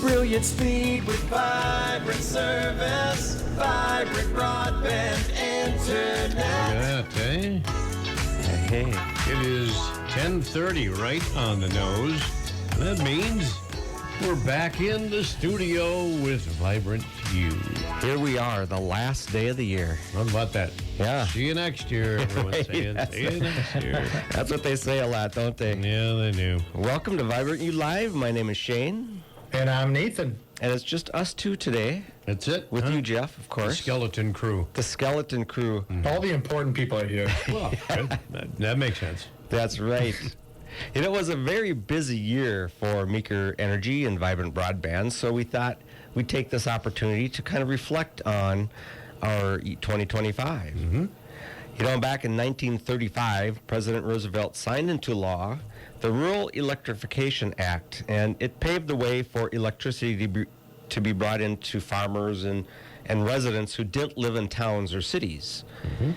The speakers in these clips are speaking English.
Brilliant speed with vibrant service, vibrant broadband internet. That, eh? Hey. It is 10:30 right on the nose. That means we're back in the studio with Vibrant You. Here we are, the last day of the year. How about that? Yeah. See you next year, everyone's Right, saying. See you next year. That's what they say a lot, don't they? Yeah, they do. Welcome to Vibrant You Live. My name is Shane. And I'm Nathan. And it's just us two today. That's it. With you, Jeff, of The course. skeleton crew. The skeleton crew. All the important people are here. Well, good. That makes sense. That's right. It was a very busy year for Meeker Energy and Vibrant Broadband, so we thought we'd take this opportunity to kind of reflect on our 2025. Mm-hmm. You know, back in 1935, President Roosevelt signed into law the Rural Electrification Act, and it paved the way for electricity to be brought into farmers and residents who didn't live in towns or cities. Mm-hmm.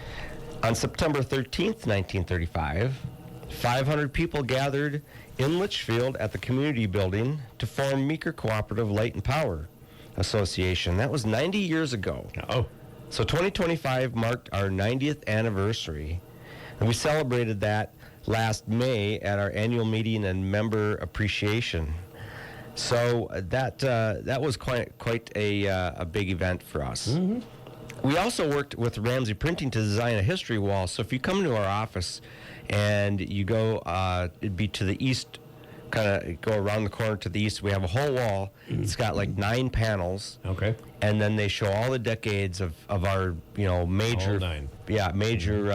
On September 13th, 1935, 500 people gathered in Litchfield at the community building to form Meeker Cooperative Light and Power Association. That was 90 years ago. Oh. So 2025 marked our 90th anniversary, and we celebrated that last May at our annual meeting and member appreciation. So that was quite a big event for us. Mm-hmm. We also worked with Ramsey Printing to design a history wall. So if you come to our office and you go, it'd be to the east, kind of go around the corner to the east. We have a whole wall. It's got like 9 panels. Okay. And then they show all the decades of our, major, All 9. Yeah, major,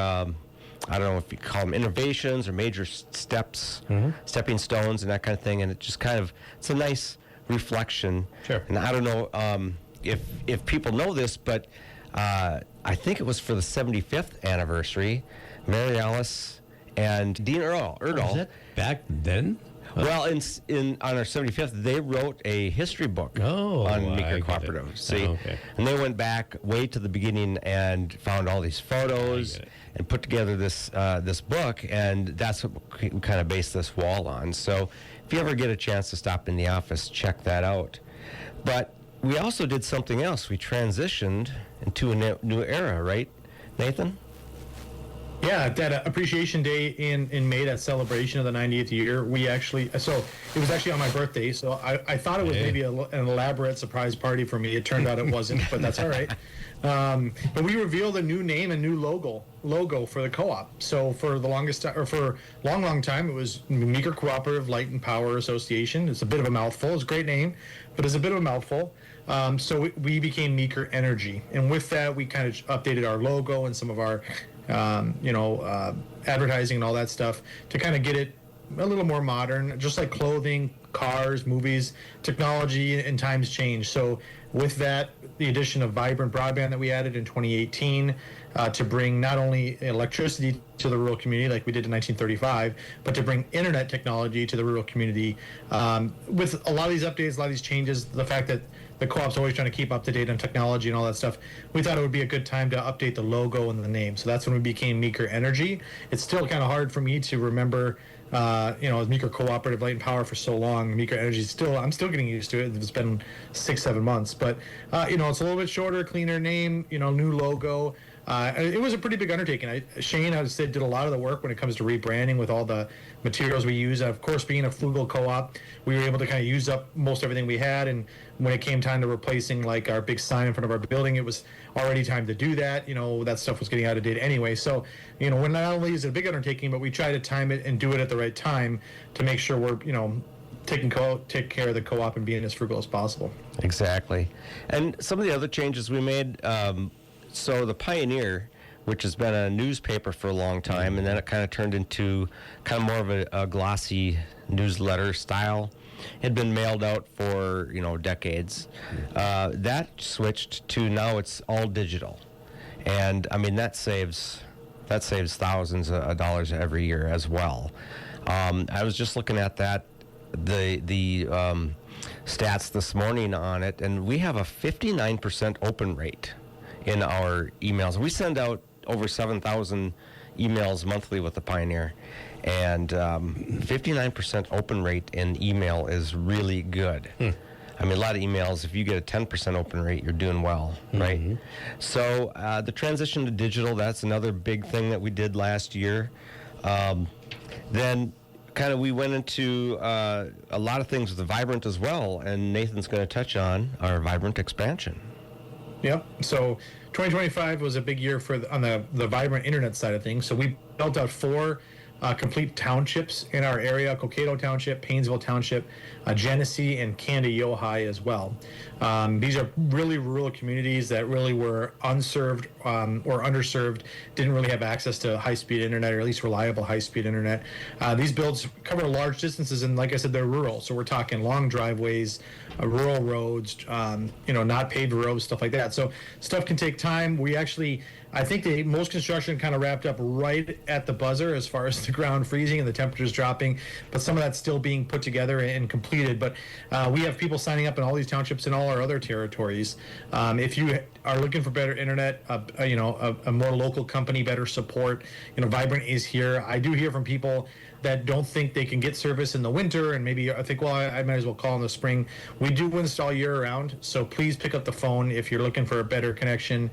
I don't know if you call them innovations or major steps, stepping stones and that kind of thing. And it just it's a nice reflection. Sure. And I don't know if people know this, but I think it was for the 75th anniversary, Mary Alice and Dean Erdahl. Was that back then? Well, on our 75th, they wrote a history book on I Meeker get it. Cooperative. See, Okay. and they went back way to the beginning and found all these photos I get it. and put together this book, and that's what we kind of based this wall on. So, if you ever get a chance to stop in the office, check that out. But we also did something else. We transitioned into a new era, right, Nathan? Yeah, that Appreciation Day in May, that celebration of the 90th year, so it was actually on my birthday, so I thought it was maybe an elaborate surprise party for me. It turned out it wasn't, but that's all right. But we revealed a new name and new logo for the co-op. So for the longest time, or for a long time, it was Meeker Cooperative Light and Power Association. It's a bit of a mouthful. It's a great name, but it's a bit of a mouthful. So we became Meeker Energy, and with that, we kind of updated our logo and some of our advertising and all that stuff to kind of get it a little more modern, just like clothing, cars, movies, technology, and times change. So with that, the addition of Vibrant Broadband that we added in 2018 to bring not only electricity to the rural community like we did in 1935, but to bring internet technology to the rural community. With a lot of these updates, a lot of these changes, the fact that the co-op's always trying to keep up to date on technology and all that stuff, we thought it would be a good time to update the logo and the name. So that's when we became Meeker Energy. It's still kind of hard for me to remember, Meeker Cooperative Light and Power for so long. Meeker Energy I'm still getting used to it. It's been 6-7 months, but it's a little bit shorter, cleaner name, new logo. It was a pretty big undertaking. Shane, I would say, did a lot of the work when it comes to rebranding with all the materials we use. Of course, being a frugal co-op, we were able to kind of use up most everything we had. And when it came time to replacing like our big sign in front of our building, it was already time to do that. That stuff was getting out of date anyway. So, when not only is it a big undertaking, but we try to time it and do it at the right time to make sure we're, take care of the co-op and being as frugal as possible. Exactly. And some of the other changes we made, so the Pioneer, which has been a newspaper for a long time, and then it kind of turned into kind of more of a glossy newsletter style. It had been mailed out for, decades. That switched to now it's all digital. And, I mean, that saves thousands of dollars every year as well. I was just looking at that, the stats this morning on it, and we have a 59% open rate in our emails. We send out over 7,000 emails monthly with the Pioneer, and 59% open rate in email is really good. I mean, a lot of emails. If you get a 10% open rate, you're doing well, right? So the transition to digital, that's another big thing that we did last year. Then kind of we went into a lot of things with the Vibrant as well, and Nathan's going to touch on our Vibrant expansion. Yep. So 2025 was a big year on the Vibrant internet side of things. So we built out 4 complete townships in our area: Cokato Township, Paynesville Township, Genesee, and Candy-Yohai as well. These are really rural communities that really were unserved or underserved, didn't really have access to high-speed internet, or at least reliable high-speed internet. These builds cover large distances, and like I said, they're rural. So we're talking long driveways, rural roads, not paved roads, stuff like that. So stuff can take time. I think most construction kind of wrapped up right at the buzzer as far as the ground freezing and the temperatures dropping, but some of that's still being put together and completed. But we have people signing up in all these townships and all our other territories. If you are looking for better internet, a more local company, better support, Vibrant is here. I do hear from people that don't think they can get service in the winter, and maybe I think, well, I might as well call in the spring. We do install year round, so please pick up the phone if you're looking for a better connection,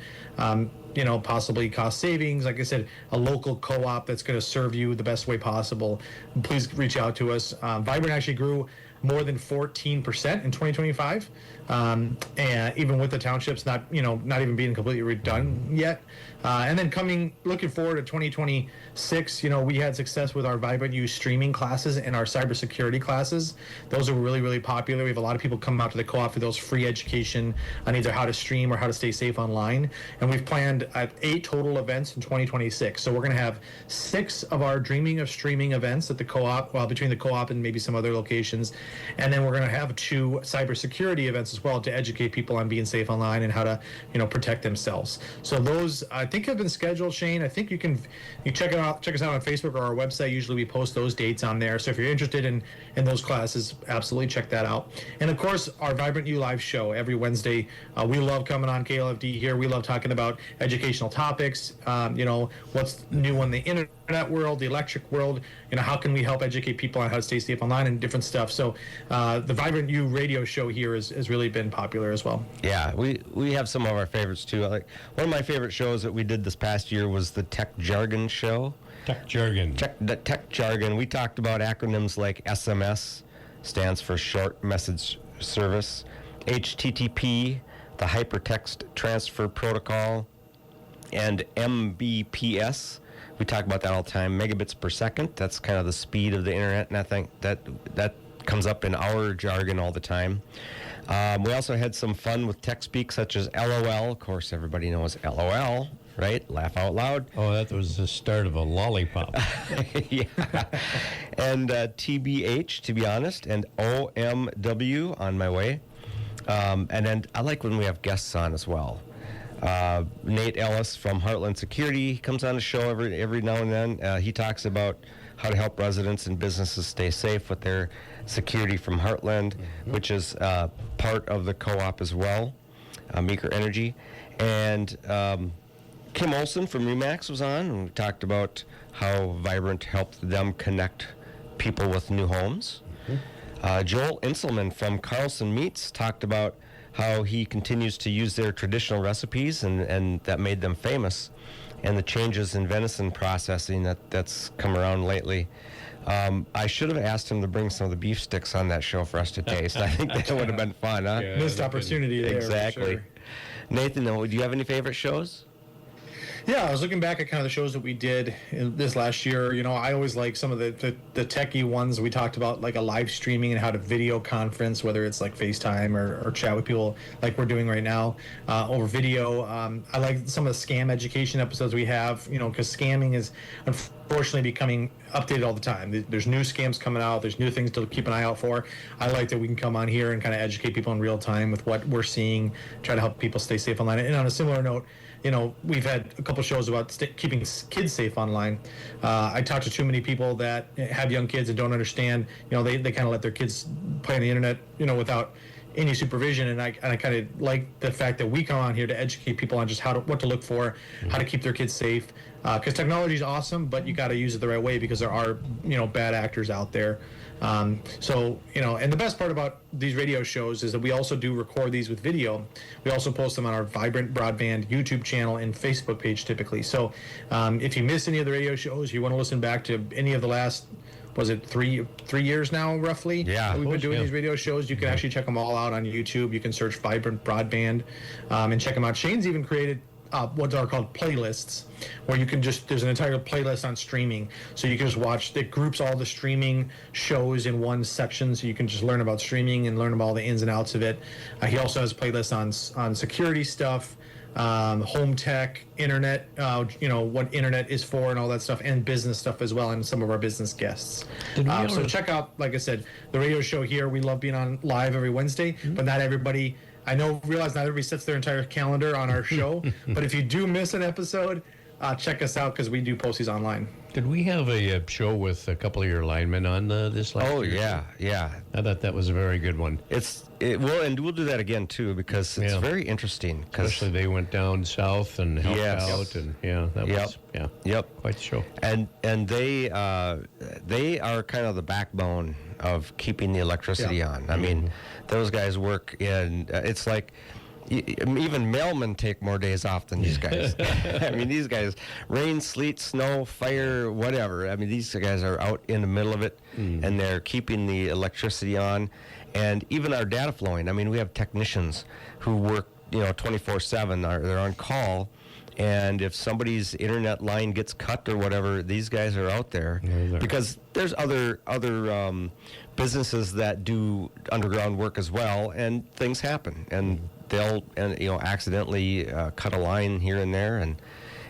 possibly cost savings. Like I said, a local co-op that's going to serve you the best way possible. Please reach out to us. Vibrant actually grew more than 14% in 2025, and even with the townships not even being completely redone yet. And then looking forward to 2026, we had success with our Vibrant U streaming classes and our cybersecurity classes. Those are really, really popular. We have a lot of people come out to the co-op for those free education on either how to stream or how to stay safe online. And we've planned 8 total events in 2026. So we're going to have 6 of our Dreaming of Streaming events at the co-op, between the co-op and maybe some other locations. And then we're going to have 2 cybersecurity events as well to educate people on being safe online and how to, protect themselves. So those, I think, have been scheduled, Shane. I think you check us out on Facebook or our website. Usually we post those dates on there. So if you're interested in those classes, absolutely check that out. And of course, our Vibrant U Live show every Wednesday. We love coming on KLFD here. We love talking about educational topics, what's new in the internet world, the electric world, how can we help educate people on how to stay safe online and different stuff. So the Vibrant U radio show here has really been popular as well. Yeah, we have some of our favorites too. Like one of my favorite shows that we did this past year was the Tech Jargon show. Tech Jargon. The Tech Jargon. We talked about acronyms like SMS, stands for Short Message Service, HTTP, the Hypertext Transfer Protocol, and MBPS. We talk about that all the time, megabits per second. That's kind of the speed of the internet, and I think that comes up in our jargon all the time. We also had some fun with tech speak, such as LOL. Of course, everybody knows LOL, right? Laugh out loud. Oh, that was the start of a lollipop. Yeah. And TBH, to be honest, and OMW, on my way. And then I like when we have guests on as well. Nate Ellis from Heartland Security comes on the show every now and then. He talks about how to help residents and businesses stay safe with their security from Heartland, which is part of the co-op as well, Meeker Energy. And Kim Olson from Remax was on, and we talked about how Vibrant helped them connect people with new homes. Joel Inselman from Carlson Meats talked about how he continues to use their traditional recipes and that made them famous, and the changes in venison processing that's come around lately. I should have asked him to bring some of the beef sticks on that show for us to taste. I think that would have been fun, huh? Yeah, Missed opportunity there. Exactly. For sure. Nathan, do you have any favorite shows? Yeah, I was looking back at kind of the shows that we did in this last year. I always like some of the techie ones. We talked about like a live streaming and how to video conference, whether it's like FaceTime or chat with people like we're doing right now over video. I like some of the scam education episodes we have, because scamming is unfortunately becoming updated all the time. There's new scams coming out. There's new things to keep an eye out for. I like that we can come on here and kind of educate people in real time with what we're seeing, try to help people stay safe online. And on a similar note, we've had a couple shows about keeping kids safe online. I talk to too many people that have young kids and don't understand. They kind of let their kids play on the internet, without any supervision. And I kind of like the fact that we come on here to educate people on just what to look for, how to keep their kids safe. Because technology is awesome, but you got to use it the right way because there are, bad actors out there. So, and the best part about these radio shows is that we also do record these with video. We also post them on our Vibrant Broadband YouTube channel and Facebook page typically. So if you missed any of the radio shows, you want to listen back to any of the last, was it three years now, roughly? Yeah. that we've been doing these radio shows. You can actually check them all out on YouTube. You can search Vibrant Broadband and check them out. Shane's even created what are called playlists, where you can there's an entire playlist on streaming, so you can just watch. It groups all the streaming shows in one section, so you can just learn about streaming and learn about all the ins and outs of it. He also has playlists on security stuff, home tech, internet, what internet is for and all that stuff, and business stuff as well, and some of our business guests. So check out, like I said, the radio show here. We love being on live every Wednesday, but not everybody. Realize not everybody sets their entire calendar on our show, but if you do miss an episode, check us out because we do post these online. Did we have a show with a couple of your linemen on this last year? Yeah. I thought that was a very good one. And we'll do that again too, because it's very interesting. Especially they went down south and helped out, and that was quite the show. And they are kind of the backbone of keeping the electricity on. I mean, those guys work in. It's like. Even mailmen take more days off than these guys. I mean, these guys, rain, sleet, snow, fire, whatever. I mean, these guys are out in the middle of it, and they're keeping the electricity on. And even our data flowing. I mean, we have technicians who work, 24/7. They're on call. And if somebody's internet line gets cut or whatever, these guys are out there. Because there's other businesses that do underground work as well, and things happen. And they'll accidentally cut a line here and there,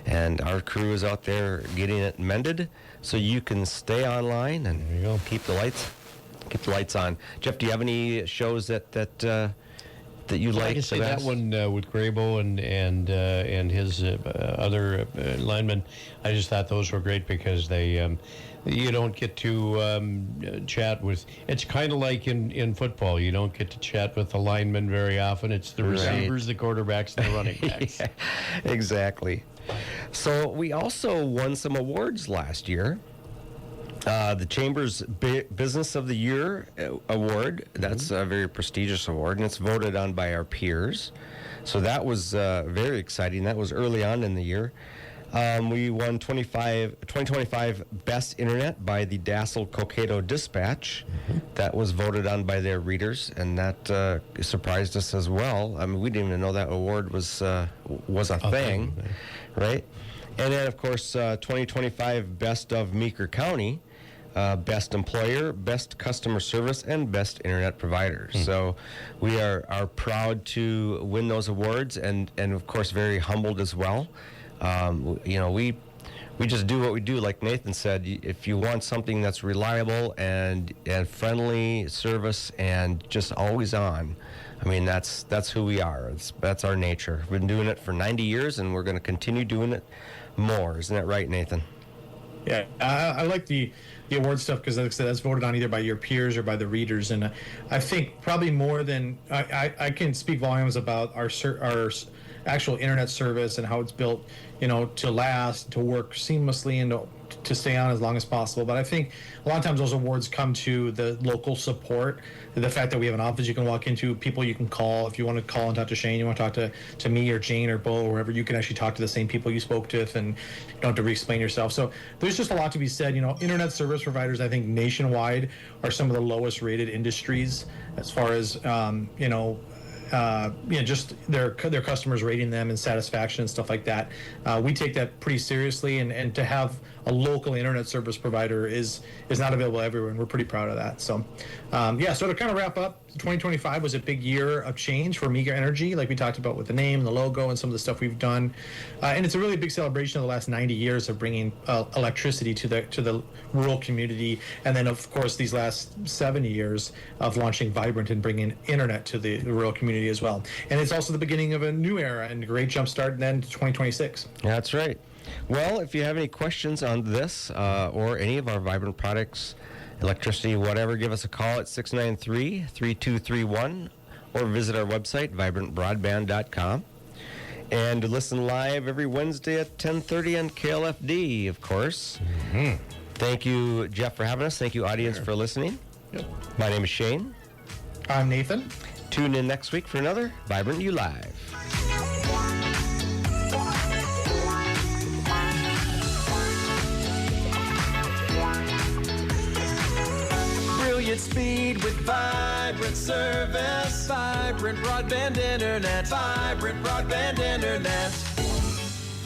and our crew is out there getting it mended, so you can stay online and keep the lights on. Jeff, do you have any shows that you like? I can say that one with Grabo and his other linemen. I just thought those were great because they. You don't get to chat with. It's kind of like in football. You don't get to chat with the linemen very often. It's the receivers, the quarterbacks, and the running backs. Yeah, exactly. So we also won some awards last year. The Chamber's Business of the Year award. That's a very prestigious award, and it's voted on by our peers. So that was very exciting. That was early on in the year. We won 2025 Best Internet by the Dassel Cokato Dispatch. That was voted on by their readers, and that surprised us as well. I mean, we didn't even know that award was a thing, right? And then, of course, 2025 Best of Meeker County, Best Employer, Best Customer Service, and Best Internet Provider. So we are proud to win those awards, and of course, very humbled as well. We just do what we do. Like Nathan said, if you want something that's reliable and friendly service and just always on, I mean, that's who we are. That's our nature. We've been doing it for 90 years, and we're going to continue doing it more. Isn't that right, Nathan? Yeah, I like the award stuff because, like I said, that's voted on either by your peers or by the readers, and I think probably more than I can speak volumes about our actual internet service and how it's built, to last, to work seamlessly, and to stay on as long as possible. But I think a lot of times those awards come to the local support, the fact that we have an office you can walk into, people you can call. If you want to call and talk to Shane, you want to talk to me or Jane or Bo or wherever, you can actually talk to the same people you spoke to, and you don't have to re-explain yourself. So there's just a lot to be said. Internet service providers, I think nationwide, are some of the lowest rated industries as far as just their customers rating them and satisfaction and stuff like that. We take that pretty seriously, and to have a local internet service provider is not available everywhere, and we're pretty proud of that. So, so to kind of wrap up, 2025 was a big year of change for Meeker Energy, like we talked about with the name, the logo, and some of the stuff we've done. And it's a really big celebration of the last 90 years of bringing electricity to the rural community, and then of course these last 70 years of launching Vibrant and bringing internet to the rural community as well. And it's also the beginning of a new era and a great jump start then to 2026. That's right. Well, if you have any questions on this or any of our Vibrant products, electricity, whatever, give us a call at 693-3231 or visit our website, vibrantbroadband.com. And to listen live every Wednesday at 10:30 on KLFD, of course. Thank you, Jeff, for having us. Thank you, audience, for listening. Yep. My name is Shane. I'm Nathan. Tune in next week for another Vibrant You Live. Brilliant speed with vibrant service. Vibrant broadband internet. Vibrant broadband internet.